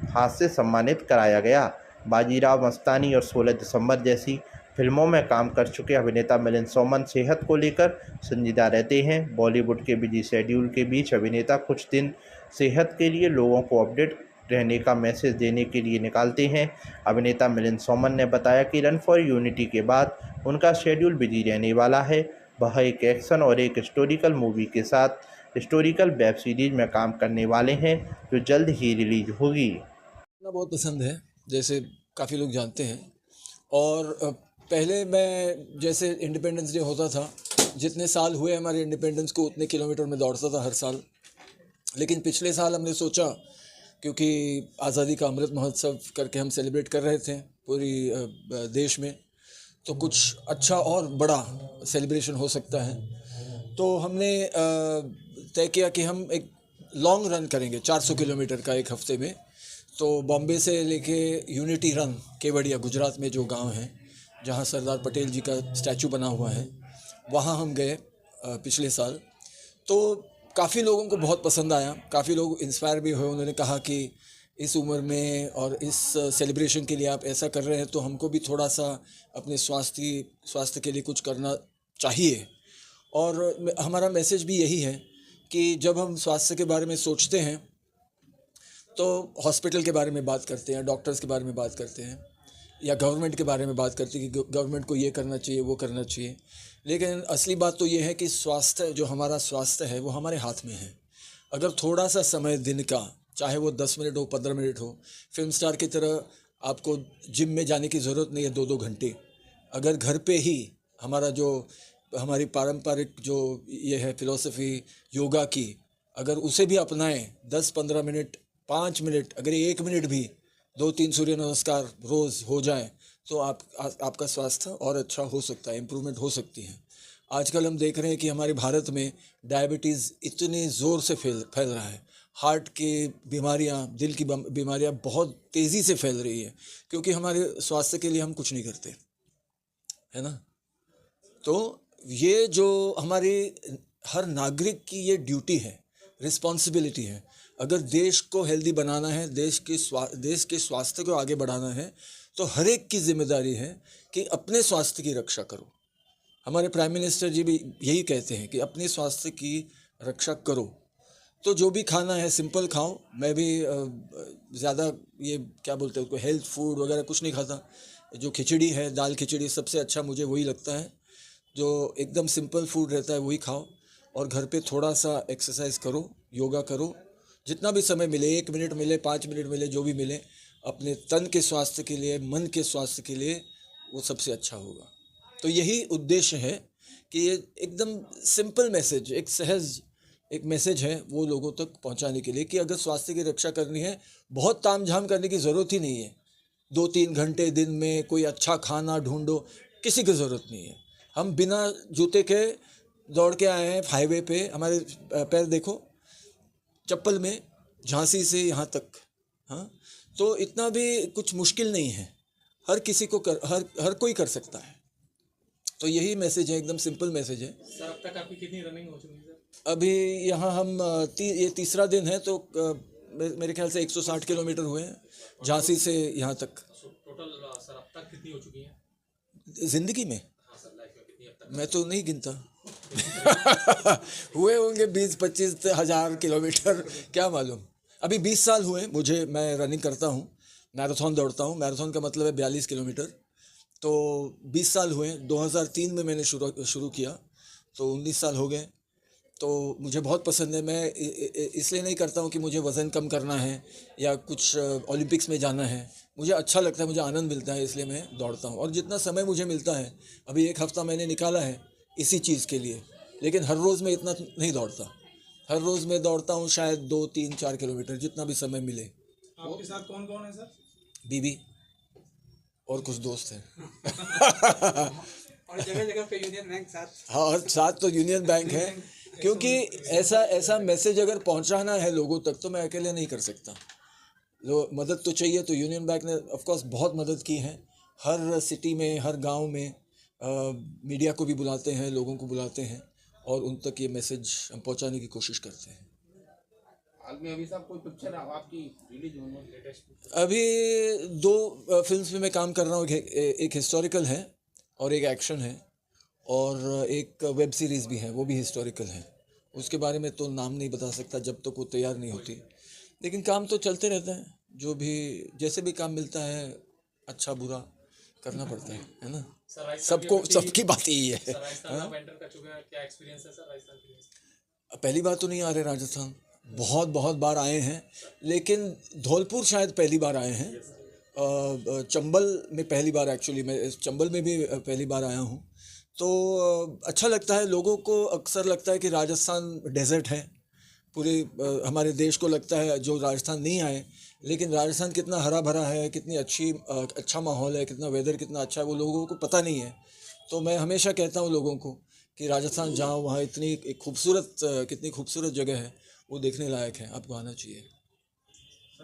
हाथ से सम्मानित कराया गया। बाजीराव मस्तानी और 16 दिसंबर जैसी फिल्मों में काम कर चुके अभिनेता मिलिंद सोमन सेहत को लेकर संजीदा रहते हैं। बॉलीवुड के बिजी शेड्यूल के बीच अभिनेता कुछ दिन सेहत के लिए लोगों को अपडेट रहने का मैसेज देने के लिए निकालते हैं। अभिनेता मिलिंद सोमन ने बताया कि रन फॉर यूनिटी के बाद उनका शेड्यूल बिजी रहने वाला है। वह एक एक्शन और एक हिस्टोरिकल मूवी के साथ हिस्टोरिकल वेब सीरीज में काम करने वाले हैं, जो जल्द ही रिलीज होगी। बहुत पसंद है, जैसे काफ़ी लोग जानते हैं। और पहले मैं जैसे इंडिपेंडेंस डे होता था, जितने साल हुए हमारे इंडिपेंडेंस को उतने किलोमीटर में दौड़ता था हर साल। लेकिन पिछले साल हमने सोचा, क्योंकि आज़ादी का अमृत महोत्सव करके हम सेलिब्रेट कर रहे थे पूरी देश में, तो कुछ अच्छा और बड़ा सेलिब्रेशन हो सकता है। तो हमने तय किया कि हम एक लॉन्ग रन करेंगे 400 किलोमीटर का एक हफ्ते में। तो बॉम्बे से लेके यूनिटी रन केवड़िया गुजरात में जो गांव है जहां सरदार पटेल जी का स्टैचू बना हुआ है, वहां हम गए पिछले साल। तो काफ़ी लोगों को बहुत पसंद आया, काफ़ी लोग इंस्पायर भी हुए। उन्होंने कहा कि इस उम्र में और इस सेलिब्रेशन के लिए आप ऐसा कर रहे हैं, तो हमको भी थोड़ा सा अपने स्वास्थ्य के लिए कुछ करना चाहिए। और हमारा मैसेज भी यही है कि जब हम स्वास्थ्य के बारे में सोचते हैं तो हॉस्पिटल के बारे में बात करते हैं, डॉक्टर्स के बारे में बात करते हैं, या गवर्नमेंट के बारे में बात करते हैं कि गवर्नमेंट को ये करना चाहिए, वो करना चाहिए। लेकिन असली बात तो ये है कि स्वास्थ्य, जो हमारा स्वास्थ्य है वो हमारे हाथ में है। अगर थोड़ा सा समय दिन का, चाहे वो 10 मिनट हो, 15 मिनट हो, फिल्म स्टार की तरह आपको जिम में जाने की ज़रूरत नहीं है 2-2 घंटे। अगर घर पे ही हमारी पारंपरिक जो ये है फिलॉसफी योगा की, अगर उसे भी अपनाएं, 10-15 मिनट, 5 मिनट, अगर 1 मिनट भी 2-3 सूर्य नमस्कार रोज़ हो जाए तो आपका स्वास्थ्य और अच्छा हो सकता है, इम्प्रूवमेंट हो सकती है। आजकल हम देख रहे हैं कि हमारे भारत में डायबिटीज़ इतने ज़ोर से फैल रहा है, हार्ट की बीमारियां, दिल की बीमारियां बहुत तेज़ी से फैल रही है, क्योंकि हमारे स्वास्थ्य के लिए हम कुछ नहीं करते, है ना। तो ये जो हमारी हर नागरिक की ये ड्यूटी है, रिस्पॉन्सिबिलिटी है। अगर देश को हेल्दी बनाना है, देश के स्वास्थ्य को आगे बढ़ाना है, तो हर एक की जिम्मेदारी है कि अपने स्वास्थ्य की रक्षा करो। हमारे प्राइम मिनिस्टर जी भी यही कहते हैं कि अपने स्वास्थ्य की रक्षा करो। तो जो भी खाना है सिंपल खाओ। मैं भी ज़्यादा ये क्या बोलते हैं उसको, हेल्थ फूड वगैरह कुछ नहीं खाता। जो खिचड़ी है, दाल खिचड़ी, सबसे अच्छा मुझे वही लगता है। जो एकदम सिंपल फूड रहता है वही खाओ, और घर पे थोड़ा सा एक्सरसाइज करो, योगा करो, जितना भी समय मिले, 1 मिनट मिले, 5 मिनट मिले, जो भी मिले, अपने तन के स्वास्थ्य के लिए, मन के स्वास्थ्य के लिए वो सबसे अच्छा होगा। तो यही उद्देश्य है कि ये एकदम सिंपल मैसेज, एक सहज एक मैसेज है वो लोगों तक पहुंचाने के लिए कि अगर स्वास्थ्य की रक्षा करनी है, बहुत तामझाम करने की ज़रूरत ही नहीं है। 2-3 घंटे दिन में कोई अच्छा खाना ढूंढो, किसी की ज़रूरत नहीं है। हम बिना जूते के दौड़ के आए हैं हाईवे पे, हमारे पैर देखो चप्पल में, झांसी से यहाँ तक। हाँ, तो इतना भी कुछ मुश्किल नहीं है, हर किसी को हर कोई कर सकता है। तो यही मैसेज है, एकदम सिंपल मैसेज है। सर, अब तक आपकी कितनी रनिंग हो चुकी है? अभी यहाँ हम ये तीसरा दिन है, तो मेरे ख्याल से 160 किलोमीटर हुए हैं झांसी से यहाँ तक। टोटल सर अब तक कितनी हो चुकी है जिंदगी में? हाँ सर, लाइफ में कितनी अब तक? मैं तो नहीं गिनता हुए होंगे 20-25 हज़ार किलोमीटर, क्या मालूम। अभी 20 साल हुए मुझे, मैं रनिंग करता हूँ, मैराथन दौड़ता हूँ। मैराथन का मतलब है 42 किलोमीटर। तो 20 साल हुए। 2003 में मैंने शुरू किया, तो 19 साल हो गए। तो मुझे बहुत पसंद है। मैं इसलिए नहीं करता हूँ कि मुझे वज़न कम करना है या कुछ ओलंपिक्स में जाना है। मुझे अच्छा लगता है, मुझे आनंद मिलता है, इसलिए मैं दौड़ता हूँ। और जितना समय मुझे मिलता है, अभी 1 हफ़्ता मैंने निकाला है इसी चीज़ के लिए, लेकिन हर रोज़ मैं इतना नहीं दौड़ता। हर रोज़ मैं दौड़ता हूँ शायद 2, 3, 4 किलोमीटर, जितना भी समय मिले। आपके साथ कौन कौन है सर? बीवी और कुछ दोस्त हैं और जगह जगह पे यूनियन बैंक साथ? हाँ, और साथ तो यूनियन बैंक है, क्योंकि ऐसा मैसेज अगर पहुंचाना है लोगों तक तो मैं अकेले नहीं कर सकता। मदद तो चाहिए, तो यूनियन बैंक ने ऑफ कोर्स बहुत मदद की है। हर सिटी में, हर गांव में मीडिया को भी बुलाते हैं, लोगों को बुलाते हैं, और उन तक ये मैसेज हम पहुंचाने की कोशिश करते हैं। हाल में अभी साहब कोई पिक्चर आपकी रिलीज होने वाली लेटेस्ट? अभी 2 फिल्म्स में मैं काम कर रहा हूँ। एक हिस्टोरिकल है और एक एक्शन है, और एक वेब सीरीज़ भी है, वो भी हिस्टोरिकल है। उसके बारे में तो नाम नहीं बता सकता जब तक वो तैयार नहीं होती, लेकिन काम तो चलते रहता है। जो भी जैसे भी काम मिलता है, अच्छा बुरा करना पड़ता है ना। सबकी बात यही है। क्या एक्सपीरियंस है सर राजस्थान के? पहली बार तो नहीं आ रहे राजस्थान, बहुत बार आए हैं, लेकिन धौलपुर शायद पहली बार आए हैं। चंबल में पहली बार, एक्चुअली मैं चंबल में भी पहली बार आया हूँ। तो अच्छा लगता है। लोगों को अक्सर लगता है कि राजस्थान डेजर्ट है, पूरे हमारे देश को लगता है जो राजस्थान नहीं आए, लेकिन राजस्थान कितना हरा भरा है, कितनी अच्छा माहौल है, कितना वेदर कितना अच्छा है, वो लोगों को पता नहीं है। तो मैं हमेशा कहता हूँ लोगों को कि राजस्थान जाओ, वहाँ कितनी खूबसूरत जगह है, वो देखने लायक है, आपको आना चाहिए।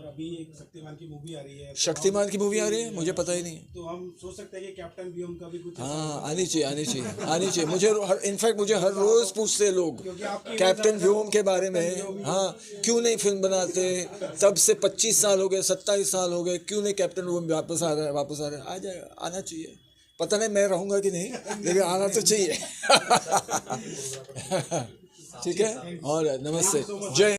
सर अभी एक शक्तिमान की मूवी आ रही है। शक्तिमान की मूवी आ रही है, मुझे पता ही नहीं। तो हम सोच सकते हैं कि कैप्टन व्योम का भी कुछ। हाँ, आनी चाहिए। मुझे इनफैक्ट मुझे हर रोज पूछते हैं लोग कैप्टन व्योम के बारे में। हाँ, क्यों नहीं फिल्म बनाते, तब से 25 साल हो गए, 27 साल हो गए, क्यों नहीं कैप्टन व्योम वापस आ रहा है। आ जाएगा, आना चाहिए। पता नहीं मैं रहूँगा कि नहीं, लेकिन आना तो चाहिए। ठीक है, और नमस्ते, जय।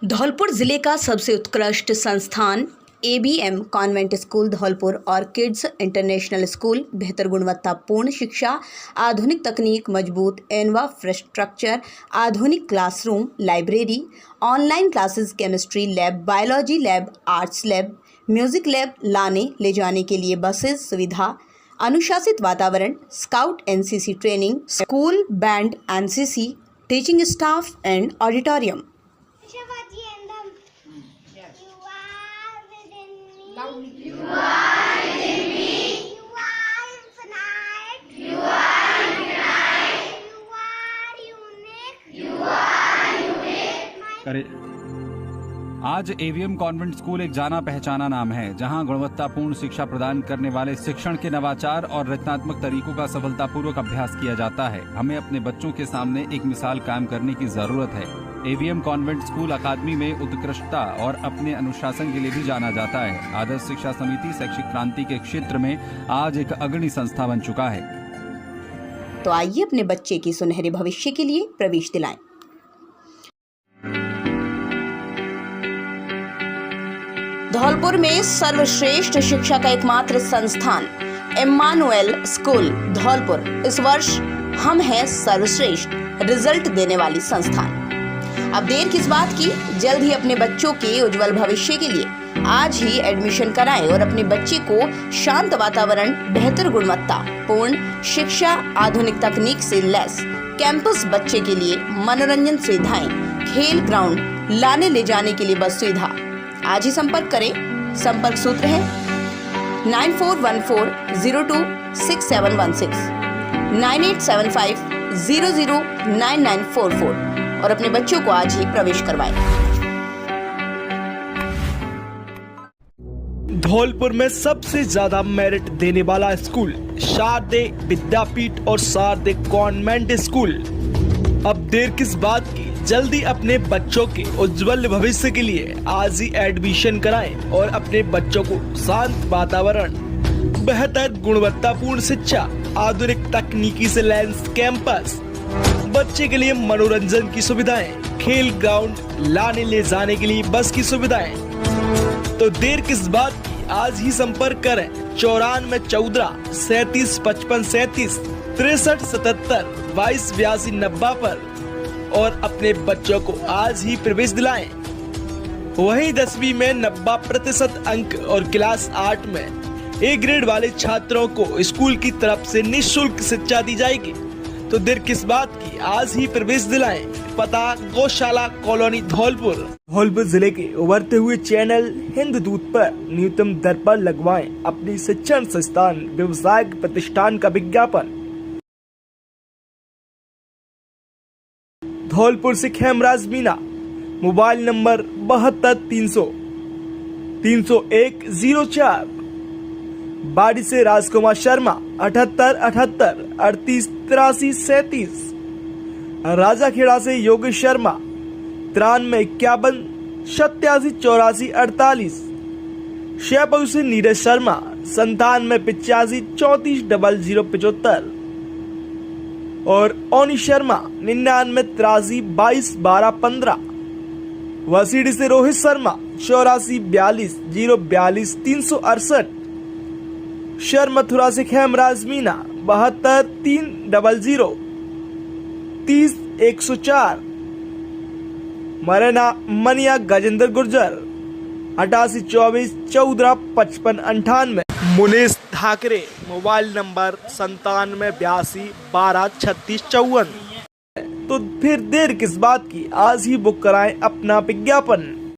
धौलपुर जिले का सबसे उत्कृष्ट संस्थान ABM कॉन्वेंट स्कूल धौलपुर और किड्स इंटरनेशनल स्कूल बेहतर गुणवत्तापूर्ण शिक्षा, आधुनिक तकनीक, मजबूत इंफ्रास्ट्रक्चर, आधुनिक classroom, library, online classes, chemistry lab, biology lab, arts lab, music lab लाने ले जाने के लिए बसेस सुविधा, अनुशासित वातावरण, scout NCC training, school band NCC, teaching staff and auditorium. आज AVM कॉन्वेंट स्कूल एक जाना पहचाना नाम है, जहां गुणवत्तापूर्ण शिक्षा प्रदान करने वाले शिक्षण के नवाचार और रचनात्मक तरीकों का सफलतापूर्वक अभ्यास किया जाता है। हमें अपने बच्चों के सामने एक मिसाल कायम करने की जरूरत है। AVM कॉन्वेंट स्कूल अकादमी में उत्कृष्टता और अपने अनुशासन के लिए भी जाना जाता है। आदर्श शिक्षा समिति शैक्षिक क्रांति के क्षेत्र में आज एक अग्रणी संस्था बन चुका है। तो आइए अपने बच्चे की सुनहरे भविष्य के लिए प्रवेश दिलाएं। धौलपुर में सर्वश्रेष्ठ शिक्षा का एकमात्र संस्थान इम्मानुएल स्कूल धौलपुर। इस वर्ष हम हैं सर्वश्रेष्ठ रिजल्ट देने वाली संस्थान। अब देर किस बात की, जल्द ही अपने बच्चों के उज्जवल भविष्य के लिए आज ही एडमिशन कराएं और अपने बच्चे को शांत वातावरण, बेहतर गुणवत्ता पूर्ण शिक्षा, आधुनिक तकनीक से लैस कैंपस, बच्चे के लिए मनोरंजन सुविधाएं, खेल ग्राउंड, लाने ले जाने के लिए बस सुविधा। आज ही संपर्क करें। संपर्क सूत्र है 9414026716, 9875009944 और अपने बच्चों को आज ही प्रवेश करवाएं। धौलपुर में सबसे ज्यादा मेरिट देने वाला स्कूल शारदे विद्यापीठ और शारदे कॉन्वेंट स्कूल। अब देर किस बात की, जल्दी अपने बच्चों के उज्जवल भविष्य के लिए आज ही एडमिशन कराएं और अपने बच्चों को शांत वातावरण, बेहतर गुणवत्तापूर्ण शिक्षा, आधुनिक तकनीकी से लैस कैंपस, बच्चे के लिए मनोरंजन की सुविधाएं, खेल ग्राउंड, लाने ले जाने के लिए बस की सुविधाएं। तो देर किस बात की, आज ही संपर्क करें 9414 37 55 37 63 77 22 82 90 पर और अपने बच्चों को आज ही प्रवेश दिलाएं। वहीं 10वीं में 90% अंक और क्लास 8 में A ग्रेड वाले छात्रों को स्कूल की तरफ से निःशुल्क शिक्षा दी जाएगी। तो देर किस बात की, आज ही प्रवेश दिलाएं। पता गौशाला कॉलोनी धौलपुर। धौलपुर जिले के उभरते हुए चैनल हिंददूत पर न्यूनतम दर पर लगवाएं अपनी शिक्षण संस्थान व्यवसायिक प्रतिष्ठान का विज्ञापन। धौलपुर से खेमराज मीना, मोबाइल नंबर 72 300 30104। बाड़ी से राजकुमार शर्मा 78 78 38 83 37। राजाखेड़ा से योगेश शर्मा 93 51 87 84 48। शेपऊ से नीरज शर्मा 97 85 34 0075 और ओनी शर्मा 99 83 22 12 15। वसीडी से रोहित शर्मा 84 42 042 368। शर्मथुरा से खेमराज मीना 72 300 30 104। मरेना मनिया गजेंद्र गुर्जर 88 24 14 55 98। Munish Thackeray, mobile number 97 82 12 36 54। तो फिर देर किस बात की, आज ही बुक कराएं अपना विज्ञापन।